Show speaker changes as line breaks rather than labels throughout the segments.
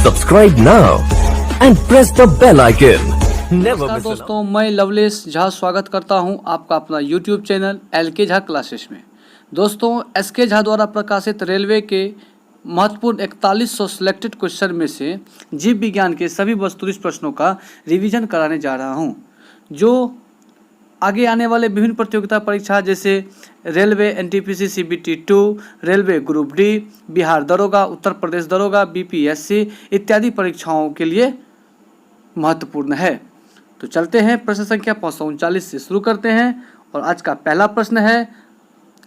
Subscribe now and press the bell icon. Never
नमस्कार
miss an
दोस्तों, मैं लवलेश झा स्वागत करता हूं आपका अपना YouTube channel LK Jha classes में। दोस्तों, SK झा द्वारा प्रकाशित रेलवे के महत्वपूर्ण 4100 सिलेक्टेड क्वेश्चन में से जीव विज्ञान के सभी वस्तुनिष्ठ प्रश्नों का रिवीजन कराने जा रहा हूं, जो आगे आने वाले विभिन्न प्रतियोगिता परीक्षा जैसे railway NTPC CBT 2, railway group D, Bihar दरोगा, उत्तर प्रदेश दरोगा, BPSC इत्यादि परीक्षाओं के लिए महत्वपूर्ण है। तो चलते हैं, प्रश्न संख्या 539 से शुरू करते हैं। और आज का पहला प्रश्न है,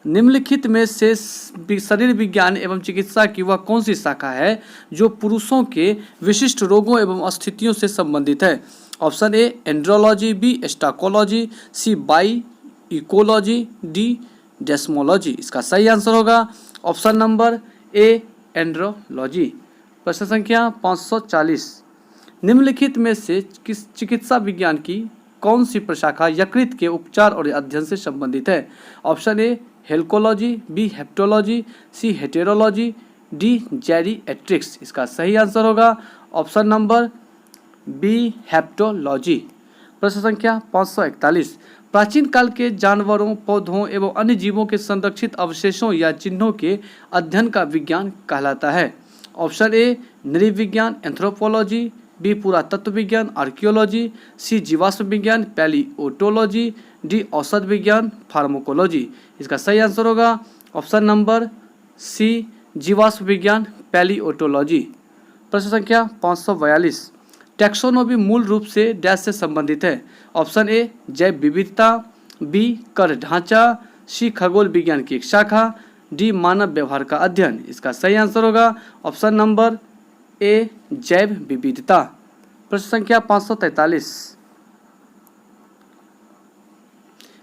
निम्नलिखित में से शरीर विज्ञान एवं चिकित्सा की वह कौन सी शाखा है जो पुरुषों के विशिष्ट रोगों एवं स्थितियों से संबंधित है? ऑप्शन ए एंड्रोलॉजी, बी स्टाकोलॉजी, सी बाई इकोलॉजी, डी डेस्मोलॉजी। इसका सही आंसर होगा ऑप्शन नंबर ए एंड्रोलॉजी। प्रश्न संख्या 540, निम्नलिखित में से किस चिकित्सा विज्ञान की कौन सी प्रशाखा यकृत के उपचार और अध्ययन से संबंधित है? Option A helcology, B hepatology, C heterology, D geriatrics. इसका सही आंसर होगा ऑप्शन नंबर बी हेप्टोलॉजी। प्रश्न संख्या 541, प्राचीन काल के जानवरों, पौधों एवं अन्य जीवों के संरक्षित अवशेषों या चिन्हों के अध्ययन का विज्ञान कहलाता है? ऑप्शन ए नृविज्ञान एंथ्रोपोलॉजी, बी पुरातत्व विज्ञान आर्कियोलॉजी, सी जीवाश्म विज्ञान पैलियोटोलॉजी, डी औषध विज्ञान फार्माकोलॉजी। इसका सही आंसर होगा ऑप्शन नंबर सी जीवाश्म विज्ञान पैलियोटोलॉजी। प्रश्न संख्या 542, टैक्सोनॉमी मूल रूप से डैश से संबंधित है? ऑप्शन ए जैव विविधता, बी कर ढांचा, सी खगोल विज्ञान की एक शाखा, डी मानव व्यवहार का अध्ययन। इसका सही आंसर होगा ऑप्शन नंबर ए जैव विविधता। प्रश्न संख्या 543,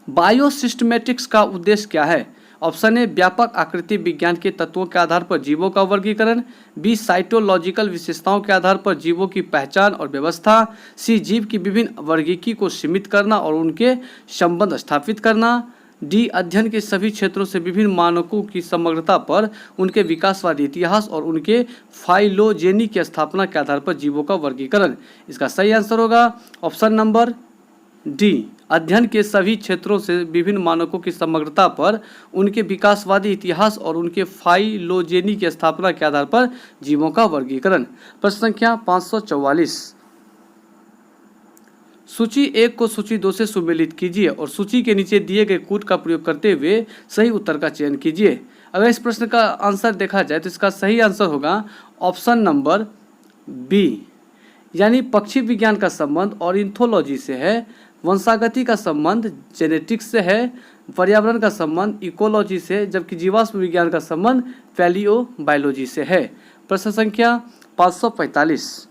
बायोसिस्टमेटिक्स का उद्देश्य क्या है? ऑप्शन ए व्यापक आकृति विज्ञान के तत्वों के आधार पर जीवों का वर्गीकरण, बी साइटोलॉजिकल विशेषताओं के आधार पर जीवों की पहचान और व्यवस्था, सी जीव की विभिन्न वर्गीकी को सीमित करना और उनके संबंध स्थापित करना, डी अध्ययन के सभी क्षेत्रों से विभिन्न मानकों की समग्रता पर उनके विकासवादी इतिहास और उनके फाइलोजेनी की स्थापना के आधार पर जीवों का वर्गीकरण। इसका सही आंसर होगा ऑप्शन नंबर डी अध्ययन के सभी क्षेत्रों से विभिन्न मानकों की समग्रता पर उनके विकासवादी इतिहास और उनके फाइलोजेनी की स्थापना के आधार पर जीवों का वर्गीकरण। प्रश्न संख्या 544, सूची 1 को सूची 2 से सुमेलित कीजिए और सूची के नीचे दिए गए कूट का प्रयोग करते हुए सही उत्तर का चयन कीजिए। अगर इस प्रश्न का आंसर देखा जाए तो इसका सही आंसर होगा ऑप्शन नंबर बी, यानी पक्षी विज्ञान का संबंध ऑर्निथोलॉजी से है, वंशागति का संबंध जेनेटिक्स से है, पर्यावरण का संबंध इकोलॉजी से, जबकि जीवाश्म विज्ञान का संबंध पैलियोबायोलॉजी से है। प्रश्न संख्या 545,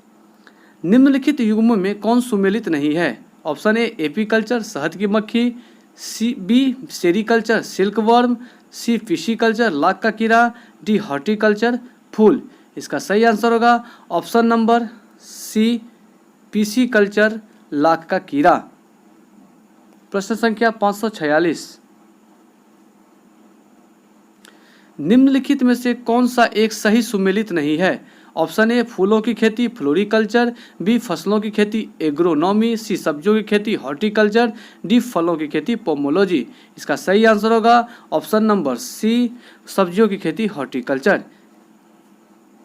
निम्नलिखित युग्मों में कौन सुमेलित नहीं है? ऑप्शन ए एपीकल्चर शहद की मक्खी, C B sericulture silk worm, C फिशिकल्चर लाख का कीड़ा, डी हॉर्टिकल्चर फूल। इसका सही आंसर होगा ऑप्शन नंबर सी पिसिकल्चर लाख का कीड़ा। प्रश्न संख्या 546, निम्नलिखित में से कौन सा एक सही सुमेलित नहीं है? ऑप्शन ए फूलों की खेती फ्लोरिकल्चर, बी फसलों की खेती एग्रोनॉमी, सी सब्जियों की खेती हॉर्टिकल्चर, डी फलों की खेती पोमोलॉजी। इसका सही आंसर होगा ऑप्शन नंबर सी सब्जियों की खेती हॉर्टिकल्चर।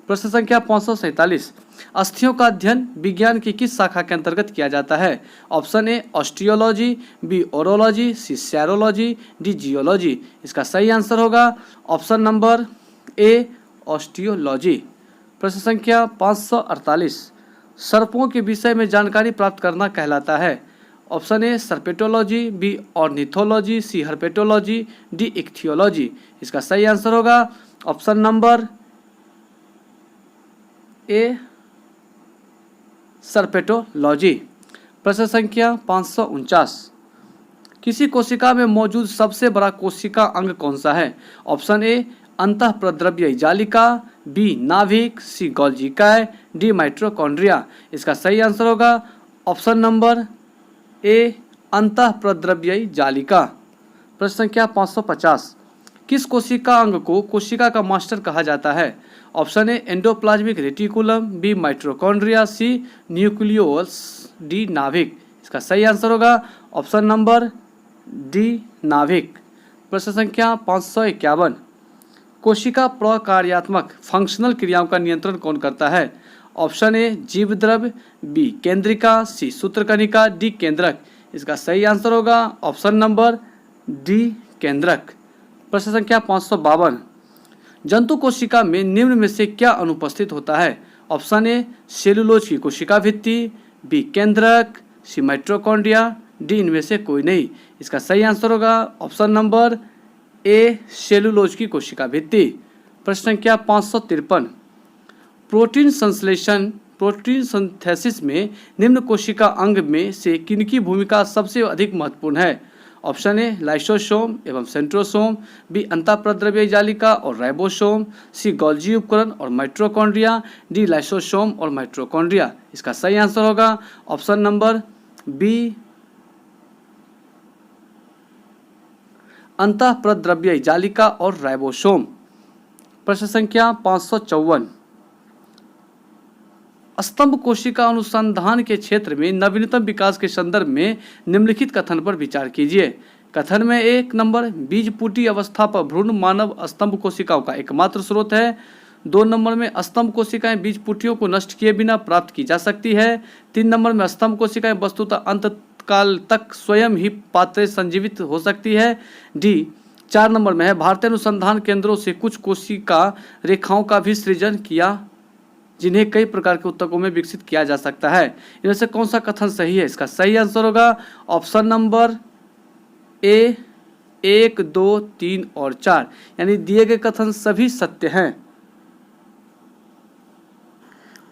प्रश्न संख्या 547, अस्थियों का अध्ययन विज्ञान की किस शाखा के अंतर्गत किया जाता है? Option A osteology, B orology, C serology, D geology. इसका सही आंसर होगा ऑप्शन नंबर ए ऑस्टियोलॉजी। प्रश्न संख्या 548, सर्पों के विषय में जानकारी प्राप्त करना कहलाता है? Option A serpentology, B ornithology, C herpetology, D ichthyology. इसका सही आंसर होगा ऑप्शन नंबर ए सर्पेटोलॉजी। प्रश्न संख्या 549, किसी कोशिका में मौजूद सबसे बड़ा कोशिका अंग कौन सा है? ऑप्शन ए अंतःप्रद्रव्य जालिका, बी नाभिक, सी गोल्जिकाय, डी माइटोकॉन्ड्रिया। इसका सही आंसर होगा ऑप्शन नंबर ए अंतःप्रद्रव्य जालिका। प्रश्न संख्या 550, किस कोशिका अंग को कोशिका का मास्टर कहा जाता है? Option A endoplasmic reticulum, B mitochondria, C nucleolus, D नाभिक। इसका सही आंसर होगा ऑप्शन नंबर डी नाभिक। प्रश्न संख्या 551, कोशिका प्रकार्यात्मक फंक्शनल क्रियाओं का नियंत्रण कौन करता है? ऑप्शन ए जीवद्रव्य, बी केंद्रिका, सी सूत्रकणिका, डी केंद्रक। इसका सही आंसर होगा ऑप्शन नंबर डी केंद्रक। प्रश्न संख्या 552, जंतु कोशिका में निम्न में से क्या अनुपस्थित होता है? ऑप्शन ए सेलुलोज की कोशिका भित्ति, बी केंद्रक, सी माइटोकॉन्ड्रिया, डी इनमें से कोई नहीं। इसका सही आंसर होगा ऑप्शन नंबर ए सेलुलोज की कोशिका भित्ति। प्रश्न संख्या 553, प्रोटीन संश्लेषण प्रोटीन सिंथेसिस में निम्न कोशिका अंग में से किनकी भूमिका सबसे अधिक महत्वपूर्ण है? ऑप्शन ए लाइसोसोम एवं सेंट्रोसोम, बी अंतःप्रद्रव्य जालिका और राइबोसोम, सी गोल्जी उपकरण और माइटोकॉन्ड्रिया, डी लाइसोसोम और माइटोकॉन्ड्रिया। इसका सही आंसर होगा ऑप्शन नंबर बी अंतःप्रद्रव्य जालिका और राइबोसोम। प्रश्न संख्या 554, स्तंभ कोशिका अनुसंधान के क्षेत्र में नवीनतम विकास के संदर्भ में निम्नलिखित कथन पर विचार कीजिए। कथन में 1 नंबर, बीजपुटी अवस्था पर भ्रूण मानव स्तंभ कोशिकाओं का एकमात्र स्रोत है। 2 नंबर में स्तंभ कोशिकाएं बीजपुटियों को नष्ट किए बिना प्राप्त की जा सकती है। 3 नंबर में स्तंभ कोशिकाएं वस्तुतः अंत काल तक स्वयं ही पात्र संजीवित हो सकती है। डी 4 नंबर में है, भारतीय अनुसंधान केंद्रों से कुछ कोशिका रेखाओं का भी सृजन किया जिन्हें कई प्रकार के ऊतकों में विकसित किया जा सकता है। इनमें से कौन सा कथन सही है? इसका सही आंसर होगा ऑप्शन नंबर ए 1, 2, 3 और 4, यानी दिए गए कथन सभी सत्य हैं।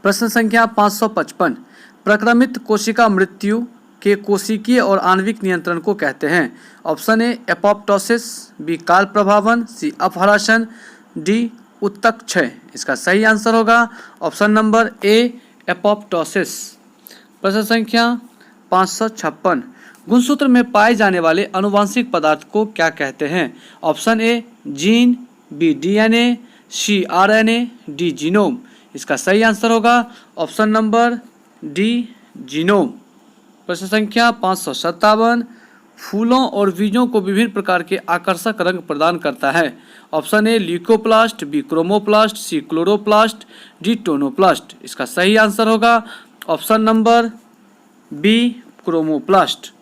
प्रश्न संख्या 555, प्रक्रमित कोशिका मृत्यु के कोशिकीय और आणविक नियंत्रण को कहते हैं। ऑप्शन ए एपोप्टोसिस, बी काल प्रभावन, सी अपहरासन, डी उत्तक क्षय। इसका सही आंसर होगा ऑप्शन नंबर ए एपोप्टोसिस। प्रश्न संख्या 556, गुणसूत्र में पाए जाने वाले अनुवांशिक पदार्थ को क्या कहते हैं? Option A gene, B DNA, C RNA, D genome. इसका सही आंसर होगा ऑप्शन नंबर डी जीनोम। प्रश्न संख्या 557, फूलों और बीजों को विभिन्न प्रकार के आकर्षक रंग प्रदान करता है। Option A leucoplast, B chromoplast, C chloroplast, D tonoplast. इसका सही आंसर होगा ऑप्शन नंबर बी क्रोमोप्लास्ट।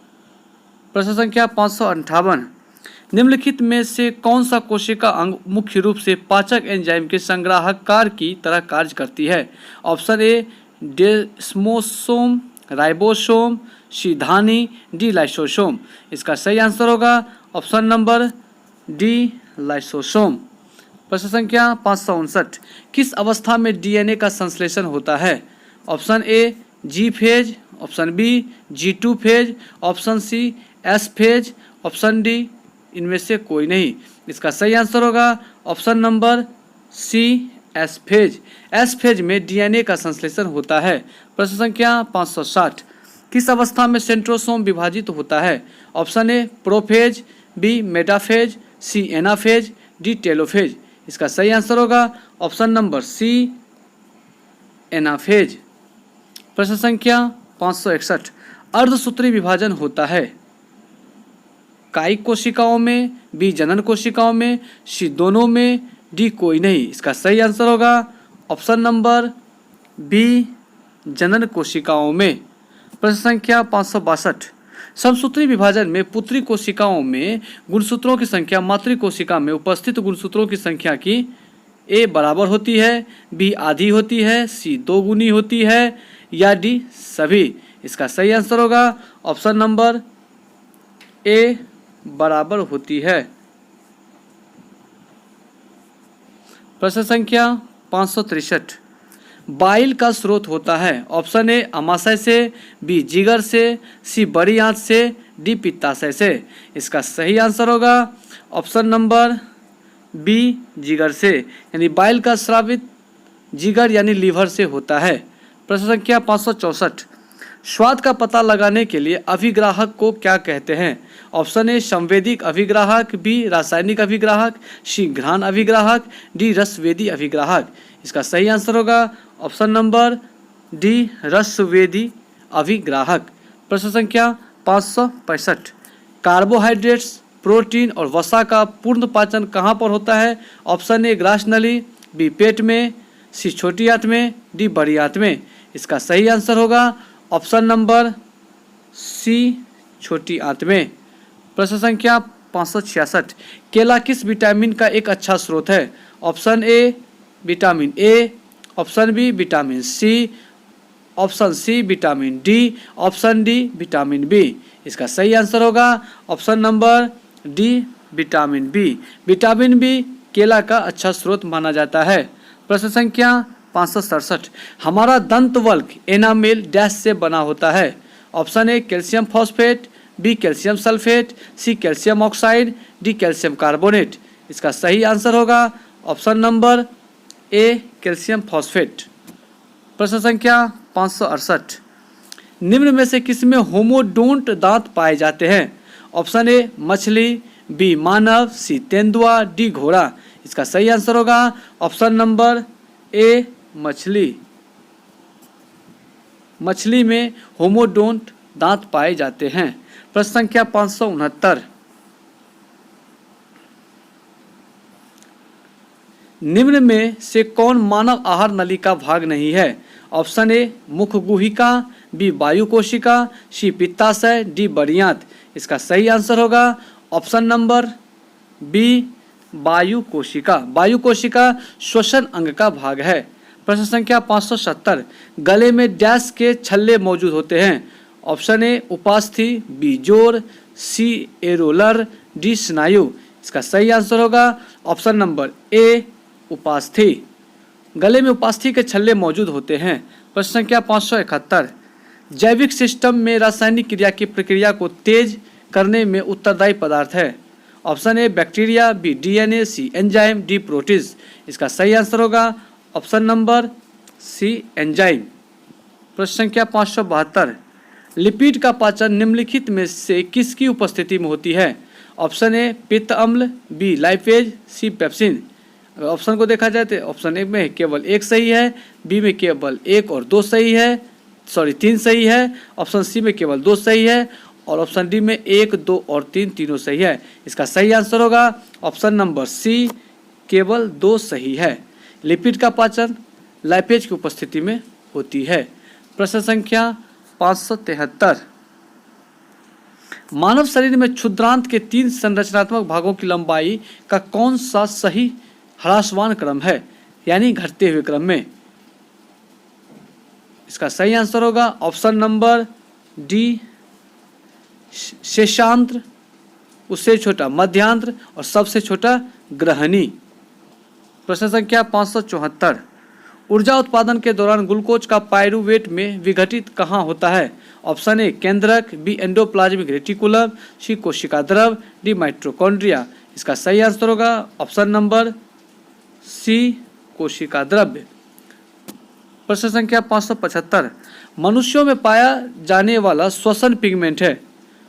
प्रश्न संख्या 558, निम्नलिखित में से कौन सा कोशिका अंग मुख्य रूप से पाचक एंजाइम के संग्राहककार की तरह कार्य करती है? Option A desmosome, ribosome, C धानी, डी लाइसोसोम। इसका सही आंसर होगा ऑप्शन नंबर डी लाइसोसोम। प्रश्न संख्या 559, किस अवस्था में डीएनए का संश्लेषण होता है? Option A G phase, option B G2 phase, option C S phase, option D इनमें से कोई नहीं। इसका सही आंसर होगा option number C S phase. S phase में डीएनए का संश्लेषण होता है। प्रश्न संख्या 560, किस अवस्था में सेंट्रोसोम विभाजित होता है? Option A prophase, B metaphase, C anaphase, D telophase. इसका सही आंसर होगा ऑप्शन नंबर सी एनाफेज। प्रश्न संख्या 561, अर्धसूत्री विभाजन होता है कायिक कोशिकाओं में, बी जनन कोशिकाओं में, सी दोनों में, डी कोई नहीं। इसका सही आंसर होगा ऑप्शन नंबर बी जनन कोशिकाओं में। प्रश्न संख्या 562, समसूत्री विभाजन में पुत्री कोशिकाओं में गुणसूत्रों की संख्या मातृ कोशिका में उपस्थित गुणसूत्रों की संख्या की ए बराबर होती है, बी आधी होती है, सी 2 गुनी होती है, या डी सभी। इसका सही आंसर होगा ऑप्शन नंबर ए बराबर होती है। प्रश्न संख्या 563, बाइल का स्रोत होता है। ऑप्शन ए अमाशय से, बी जिगर से, सी बड़ी आंत से, डी पित्ताशय से। इसका सही आंसर होगा ऑप्शन नंबर बी जिगर से, यानी बाइल का स्रावित जिगर यानी लीवर से होता है। प्रश्न संख्या 564, स्वाद का पता लगाने के लिए अभिग्राहक को क्या कहते हैं? ऑप्शन ए संवेदिक अभिग्राहक, बी रासायनिक अभिग्राहक, सी घ्राण अभिग्राहक, डी रसवेदी अभिग्राहक। इसका सही आंसर होगा ऑप्शन नंबर डी रसवेदी अभिग्राहक। प्रश्न संख्या 565। कार्बोहाइड्रेट्स, प्रोटीन और वसा का पूर्ण पाचन कहाँ पर होता है? ऑप्शन ए ग्रास नली, बी पेट में, सी छोटी आंत में, डी बड़ी आंत में। इसका सही आंसर होगा ऑप्शन नंबर सी छोटी आंत में। प्रश्न संख्या 566। केला किस विटामिन का एक अच्छा स्रोत है? Option A vitamin A, option B vitamin C, option C vitamin D, option D vitamin B. इसका सही आंसर होगा option number D vitamin B. Vitamin B केला का अच्छा स्रोत माना जाता है। प्रश्न संख्या 567। हमारा दंतवल्क एनामेल डैश से बना होता है? Option A calcium phosphate, B calcium sulphate, C calcium oxide, D calcium carbonate. इसका सही आंसर होगा option number A calcium phosphate. प्रश्न संख्या 568। निम्न में से किसमें होमोडोंट दांत पाए जाते हैं? ऑप्शन ए मछली, बी मानव, सी तेंदुआ, डी घोड़ा। इसका सही आंसर होगा ऑप्शन नंबर ए मछली। मछली में होमोडोंट दांत पाए जाते हैं। प्रश्न संख्या 569। निम्न में से कौन मानव आहार नली का भाग नहीं है? ऑप्शन ए मुख गुहिका, बी वायु कोशिका, सी पित्ताशय, डी बड़ी आंत। इसका सही आंसर होगा ऑप्शन नंबर बी वायु कोशिका। वायु कोशिका श्वसन अंग का भाग है। प्रश्न संख्या 570। गले में डैश के छल्ले मौजूद होते हैं? ऑप्शन ए उपास्थि, बी जोड़, सी एरोलर, डी स्नायु। इसका सही आंसर होगा ऑप्शन नंबर ए उपास्थि। गले में उपास्थि के छल्ले मौजूद होते हैं। प्रश्न संख्या 571। जैविक सिस्टम में रासायनिक क्रिया की प्रक्रिया को तेज करने में उत्तरदायी पदार्थ है? Option A bacteria, B DNA, C enzyme, D protease. इसका सही आंसर होगा ऑप्शन नंबर सी एंजाइम। प्रश्न संख्या 572। लिपिड का पाचन निम्नलिखित में से किसकी उपस्थिति में होती है? ऑप्शन ए पित्त अम्ल, बी लाइपेज, सी पेप्सिन। अगर ऑप्शन को देखा जाए तो ऑप्शन ए में केवल एक सही है, बी में केवल एक और दो सही है, तीन सही है, ऑप्शन सी में केवल दो सही है और ऑप्शन डी में एक, दो और तीन तीनों सही है। इसका सही आंसर होगा ऑप्शन नंबर सी केवल दो सही है। लिपिड का पाचन लाइपेज की उपस्थिति में होती है। प्रश्न संख्या 573। मानव शरीर में क्षुद्रांत के 3 संरचनात्मक भागों की लंबाई का कौन सा सही ह्रासवान क्रम है, यानी घटते हुए क्रम में? इसका सही आंसर होगा ऑप्शन नंबर डी शेषांत्र, उससे छोटा मध्यांत्र और सबसे छोटा ग्रहणी। प्रश्न संख्या 574। ऊर्जा उत्पादन के दौरान ग्लूकोज का पायरूवेट में विघटित कहाँ होता है? ऑप्शन ए केंद्रक, बी एंडोप्लाज्मिक रेटिकुलम, सी कोशिका द्रव, डी माइटोकॉन्ड्रिया। इसका सही आंसर होगा ऑप्शन नंबर सी कोशिका द्रव्य। प्रश्न संख्या 575। मनुष्यों में पाया जाने वाला श्वसन पिगमेंट है?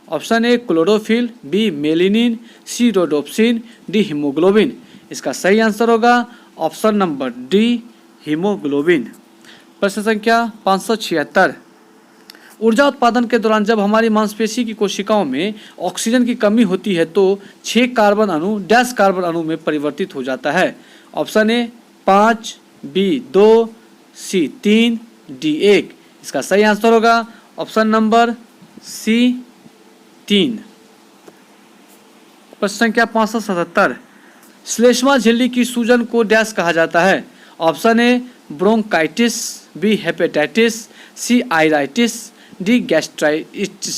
Option A chlorophyll, B melanin, C rhodopsin, D haemoglobin. इसका सही आंसर होगा ऑप्शन नंबर डी हीमोग्लोबिन। प्रश्न संख्या 576। ऊर्जा उत्पादन के दौरान जब हमारी मांसपेशी की कोशिकाओं में ऑक्सीजन की कमी होती है तो 6 कार्बन अणु डैश कार्बन अणु में परिवर्तित हो जाता है? Option A 5, B 2, C 3, D 1। इसका सही आंसर होगा ऑप्शन नंबर सी 3। प्रश्न संख्या 577। श्लेष्मा झिल्ली की सूजन को डैश कहा जाता है? Option A bronchitis, B hepatitis, C iritis, D gastritis.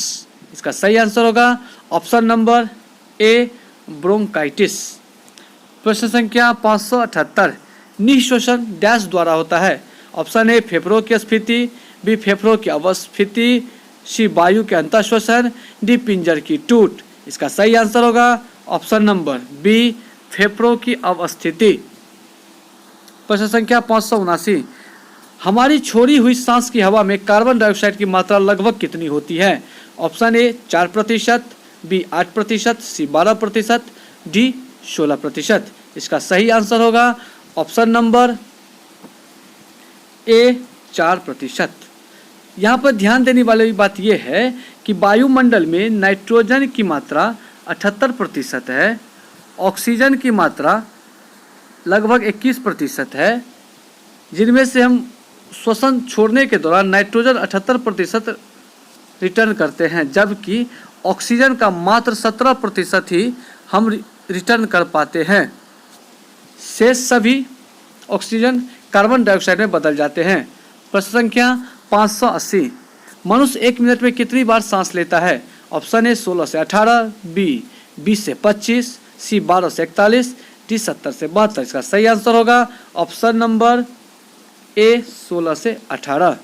इसका सही आंसर होगा ऑप्शन नंबर ए ब्रोंकाइटिस। प्रश्न संख्या 578। निःश्वसन डैश द्वारा होता है? ऑप्शन ए फेफड़ों की स्फीति, बी फेफड़ों की अवस्थिति, सी वायु के अंतःश्वसन, डी पिंजर की टूट। इसका सही आंसर होगा ऑप्शन नंबर बी फेफड़ों की अवस्थिति। प्रश्न संख्या 579। हमारी छोड़ी हुई सांस की हवा में कार्बन डाइऑक्साइड की मात्रा लगभग कितनी होती है? Option A 4%, B 8%, C 12%, D 16%। इसका सही आंसर होगा ऑप्शन नंबर ए 4%। यहाँ पर ध्यान देने वाली बात यह है कि वायुमंडल में नाइट्रोजन की मात्रा 78% है, ऑक्सीजन की मात्रा लगभग 21% है, जिनमें से हम श्वसन छोड़ने के दौरान नाइट्रोजन 78% रिटर्न करते हैं, जबकि ऑक्सीजन का मात्र 17% ही हम रिटर्न कर पाते हैं। शेष सभी ऑक्सीजन कार्बन डाइऑक्साइड में बदल जाते हैं। प्रश्न संख्या 580, मनुष्य 1 मिनट में कितनी बार सांस लेता है? ऑप्शन ए 16 से 18, बी 20 से 25, सी 12 से 41, डी 70 से 72। इसका सही आंसर होगा ऑप्शन नंबर ए 16 से 18।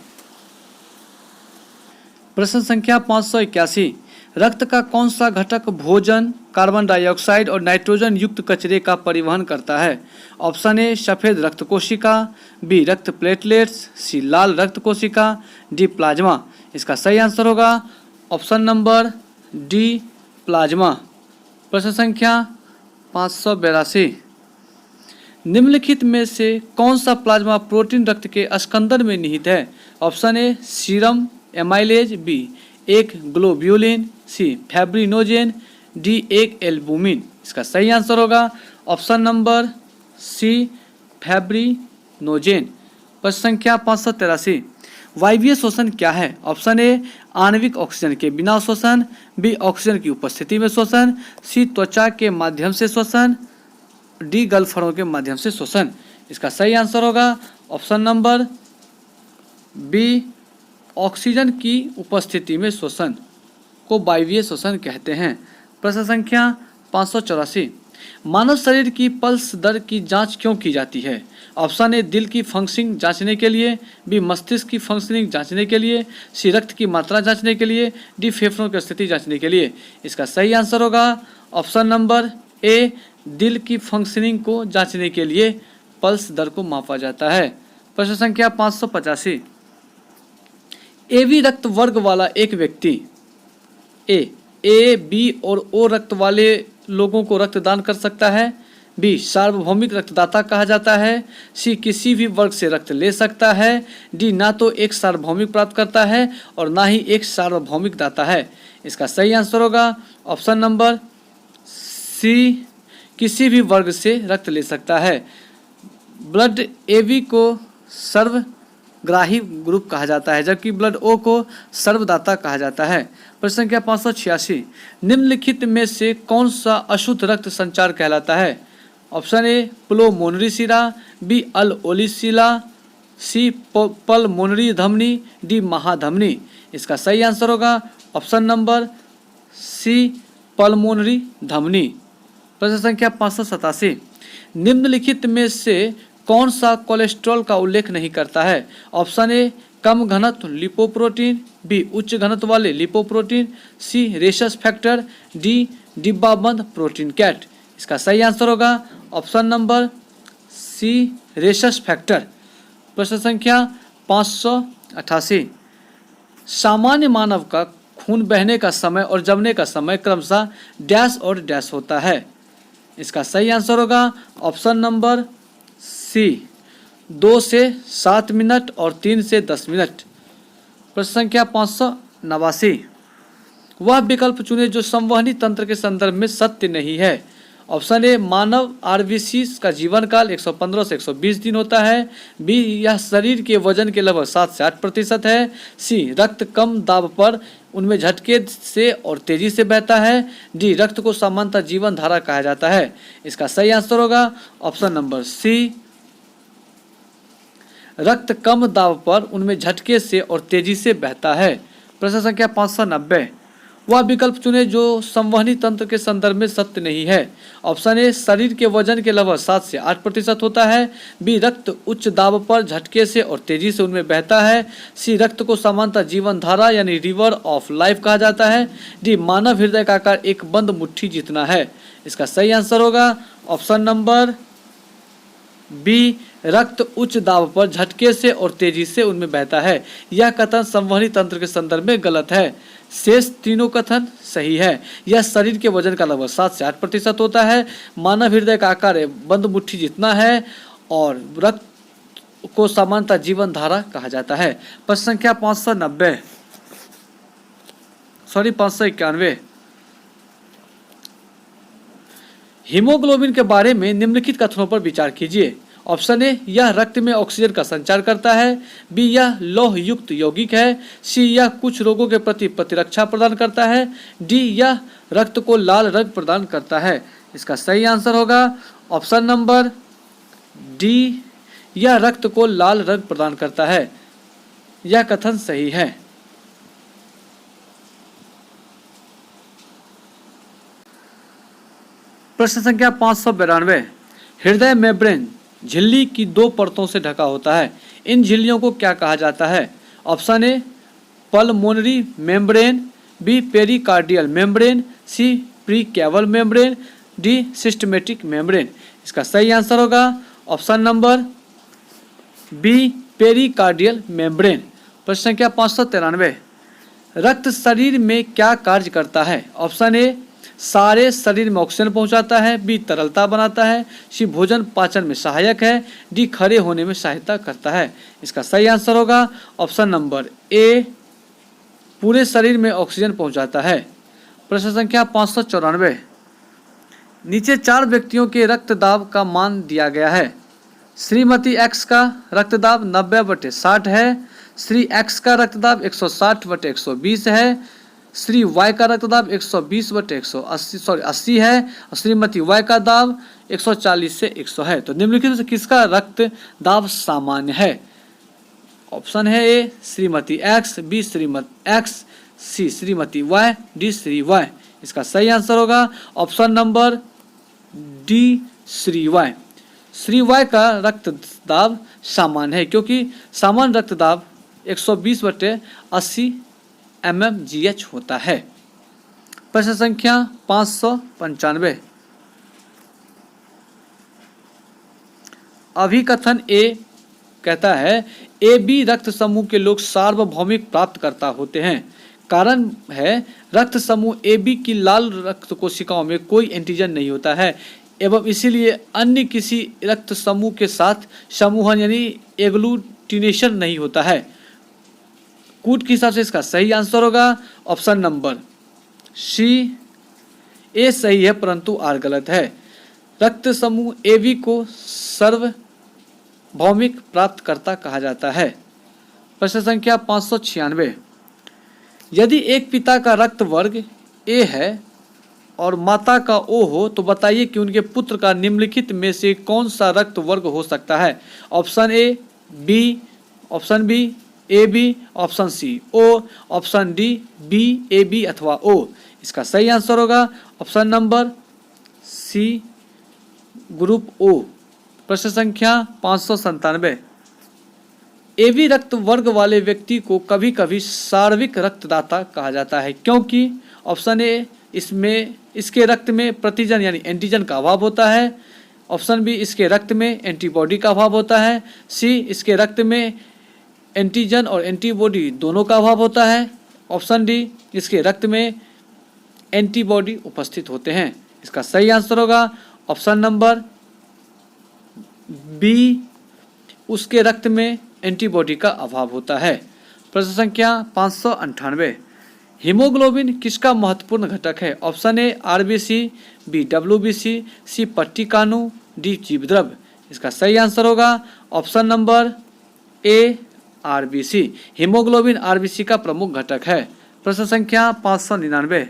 प्रश्न संख्या 581, रक्त का कौन सा घटक भोजन, कार्बन डाइऑक्साइड और नाइट्रोजन युक्त कचरे का परिवहन करता है? ऑप्शन ए सफ़ेद रक्त कोशिका, बी रक्त प्लेटलेट्स, सी लाल रक्त कोशिका, डी प्लाज्मा। इसका सही आंसर होगा ऑप्शन नंबर डी प्लाज्मा। प्रश्न संख्या 582, निम्नलिखित में से कौन सा प्लाज्मा प्रोटीन रक्त के स्कंदन में निहित है? Option A serum amylase, B एक ग्लोब्यूलिन, सी फैब्रिनोजेन, डी एक एल्बुमिन। इसका सही आंसर होगा ऑप्शन नंबर सी फैब्रिनोजेन। प्रश्न संख्या 583, वायवीय श्वसन क्या है? ऑप्शन ए आणविक ऑक्सीजन के बिना श्वसन, बी ऑक्सीजन की उपस्थिति में श्वसन, सी त्वचा के माध्यम से श्वसन, डी गलफड़ों के माध्यम से श्वसन। इसका सही आंसर होगा ऑप्शन नंबर बी ऑक्सीजन की उपस्थिति में श्वसन को वायवीय श्वसन कहते हैं। प्रश्न संख्या 584, मानव शरीर की पल्स दर की जांच क्यों की जाती है? ऑप्शन ए दिल की फंक्शनिंग जांचने के लिए, बी मस्तिष्क की फंक्शनिंग जांचने के लिए, सी रक्त की मात्रा जांचने के लिए, डी फेफड़ों की स्थिति जांचने के लिए। इसका सही आंसर होगा ऑप्शन नंबर ए दिल की फंक्शनिंग को जांचने के लिए पल्स दर को मापा जाता है। प्रश्न संख्या 585, एबी रक्त वर्ग वाला एक व्यक्ति ए बी और ओ रक्त वाले लोगों को रक्तदान कर सकता है, बी सार्वभौमिक रक्तदाता कहा जाता है, सी किसी भी वर्ग से रक्त ले सकता है, डी ना तो एक सार्वभौमिक प्राप्त करता है और ना ही एक सार्वभौमिक दाता है। इसका सही आंसर होगा ऑप्शन नंबर सी किसी भी वर्ग से रक्त ले सकता है। ब्लड एबी को सर्वग्राही ग्रुप कहा जाता है, जबकि ब्लड ओ को सर्वदाता कहा जाता है। प्रश्न संख्या 586, निम्नलिखित में से कौन सा अशुद्ध रक्त संचार कहलाता है? ऑप्शन ए पुलोमोनरी शिरा, बी अल ओलिशिला, सी पल्मोनरी धमनी, डी महाधमनी। इसका सही आंसर होगा ऑप्शन नंबर सी पल्मोनरी धमनी। प्रश्न संख्या 587, निम्नलिखित में से कौन सा कोलेस्ट्रॉल का उल्लेख नहीं करता है? ऑप्शन ए कम घनत्व लिपोप्रोटीन, बी उच्च घनत्व वाले लिपोप्रोटीन, सी रेशस फैक्टर, डी डिब्बाबंद प्रोटीन कैट। इसका सही आंसर होगा ऑप्शन नंबर सी रेशस फैक्टर। प्रश्न संख्या 588, सामान्य मानव का खून बहने का समय और जमने का समय क्रमशः डैश और डैश होता है। इसका सही आंसर होगा ऑप्शन नंबर सी 2 से 7 मिनट और 3 से 10 मिनट। प्रश्न संख्या 589, वह विकल्प चुने जो संवहनी तंत्र के संदर्भ में सत्य नहीं है। ऑप्शन ए मानव आरबीसी का जीवन काल 115 से 120 दिन होता है, बी यह शरीर के वजन के लगभग 7 से 8% है, सी रक्त कम दाब पर उनमें झटके से और तेजी से बहता है, डी रक्त को सामान्यतः जीवन धारा कहा जाता है। इसका सही आंसर होगा ऑप्शन नंबर सी रक्त कम दाब पर उनमें झटके से और तेजी से बहता है। प्रश्न संख्या 590, वह विकल्प चुने जो संवहनी तंत्र के संदर्भ में सत्य नहीं है। ऑप्शन ए शरीर के वजन के लगभग 7 से 8% होता है, बी रक्त उच्च दाब पर झटके से और तेजी से उनमें बहता है, सी रक्त को सामान्यतः जीवन धारा यानी रिवर ऑफ लाइफ कहा जाता है, डी मानव हृदय का आकार एक बंद मुट्ठी जितना है। इसका सही आंसर होगा ऑप्शन नंबर बी रक्त उच्च दाब पर झटके से और तेजी से उनमें बहता है। यह कथन संवहनी तंत्र के संदर्भ में गलत है। शेष तीनों कथन सही है। यह शरीर के वजन का लगभग 7 से 8% होता है। मानव हृदय का आकार बंद मुट्ठी जितना है और रक्त को सामान्यतः जीवन धारा कहा जाता है। प्रश्न संख्या 591। हीमोग्लोबिन के बारे में निम्नलिखित कथनों पर विचार कीजिए। ऑप्शन ए, यह रक्त में ऑक्सीजन का संचार करता है। बी, यह लौह युक्त यौगिक है। सी, यह कुछ रोगों के प्रति प्रतिरक्षा प्रदान करता है। डी, यह रक्त को लाल रंग प्रदान करता है। इसका सही आंसर होगा ऑप्शन नंबर डी, यह रक्त को लाल रंग प्रदान करता है। यह कथन सही है। प्रश्न संख्या 592। हृदय मेम्ब्रेन झिल्ली की 2 परतों से ढका होता है। इन झिल्लियों को क्या कहा जाता है? Option A, pulmonary membrane. B, pericardial membrane. C, precaval membrane. D, systematic membrane. इसका सही आंसर होगा option number B, pericardial membrane. प्रश्न संख्या 593। रक्त शरीर में क्या कार्य करता है? ऑप्शन ए, सारे शरीर में ऑक्सीजन पहुंचाता है। बी, तरलता बनाता है। सी, भोजन पाचन में सहायक है। डी, खड़े होने में सहायता करता है। इसका सही आंसर होगा ऑप्शन नंबर ए, पूरे शरीर में ऑक्सीजन पहुंचाता है। प्रश्न संख्या 594। नीचे 4 व्यक्तियों के रक्तदाब का मान दिया गया है। श्रीमती एक्स का रक्तदाब 90/60 है। श्री एक्स का रक्तदाब 160/120 है। श्री वाई का रक्तदाब 120/180 है और श्रीमती वाई का दाब 140 से 100 है। तो निम्नलिखित में से किसका रक्तदाब सामान्य है? ऑप्शन है A, Shrimati X. B, Shrimati X. C, Shrimati Y. D, Shri Y. इसका सही आंसर होगा option number D, Shri Y. Shri Y का रक्तदाब सामान्य है क्योंकि सामान्य रक्तदाब 120/80 mmGH होता है। प्रश्न संख्या 595। अभिकथन ए कहता है ए बी रक्त समूह के लोग सार्वभौमिक प्राप्तकर्ता होते हैं। कारण है रक्त समूह ए बी की लाल रक्त कोशिकाओं में कोई एंटीजन नहीं होता है एवं इसीलिए अन्य किसी रक्त समूह के साथ समूहन यानी एग्लूटिनेशन नहीं होता है। कूट के हिसाब से इसका सही आंसर होगा ऑप्शन नंबर सी। ए सही है परंतु आर गलत है। रक्त समूह ए बी को सार्वभौमिक प्राप्तकर्ता कहा जाता है। प्रश्न संख्या 596। यदि एक पिता का रक्त वर्ग ए है और माता का ओ हो तो बताइए कि उनके पुत्र का निम्नलिखित में से कौन सा रक्त वर्ग हो सकता है? Option A B, option B A B, option C O, option D B A B अथवा ओ। इसका सही आंसर होगा option number C, group O. प्रश्न संख्या 597। एबी रक्त वर्ग वाले व्यक्ति को कभी कभी सार्विक रक्तदाता कहा जाता है क्योंकि ऑप्शन ए, इसके रक्त में प्रतिजन यानी एंटीजन का अभाव होता है। ऑप्शन बी, इसके रक्त में एंटीबॉडी का अभाव होता है। सी, इसके रक्त में एंटीजन और एंटीबॉडी दोनों का अभाव होता है। ऑप्शन डी, इसके रक्त में एंटीबॉडी उपस्थित होते हैं। इसका सही आंसर होगा ऑप्शन नंबर बी, उसके रक्त में एंटीबॉडी का अभाव होता है। प्रश्न संख्या 598। हीमोग्लोबिन किसका महत्वपूर्ण घटक है? Option A RBC, B WBC, C पट्टिकाणु, डी जीवद्रव्य। इसका सही आंसर होगा option number A RBC. Haemoglobin RBC का प्रमुख घटक है। प्रश्न संख्या 599।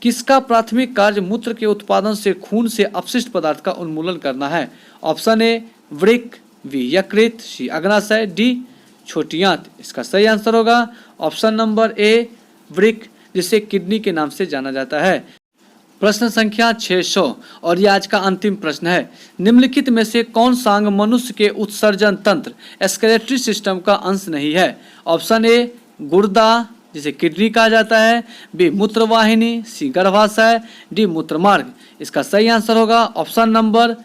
किसका प्राथमिक कार्य मूत्र के उत्पादन से खून से अपशिष्ट पदार्थ का उन्मूलन करना है? ऑप्शन ए वृक्क, बी यकृत, सी अग्नाशय, डी छोटी आंत। इसका सही आंसर होगा ऑप्शन नंबर ए वृक्क, जिसे किडनी के नाम से जाना जाता है। प्रश्न संख्या 600 और ये आज का अंतिम प्रश्न है। निम्नलिखित में से कौन सा अंग मनुष्य के उत्सर्जन तंत्र एक्सक्रीटरी सिस्टम का अंश नहीं है? ऑप्शन ए गुर्दा, जिसे किडनी कहा जाता है, बी मूत्रवाहिनी, सी गर्भाशय, डी मूत्रमार्ग। इसका सही आंसर होगा ऑप्शन नंबर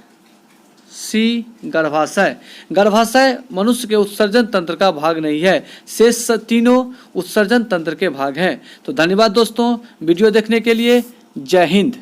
सी गर्भाशय। गर्भाशय मनुष्य के उत्सर्जन तंत्र का भाग नहीं है, शेष तीनों उत्सर्जन तंत्र के भाग हैं। तो धन्यवाद दोस्तों वीडियो देखने के लिए। जय हिंद।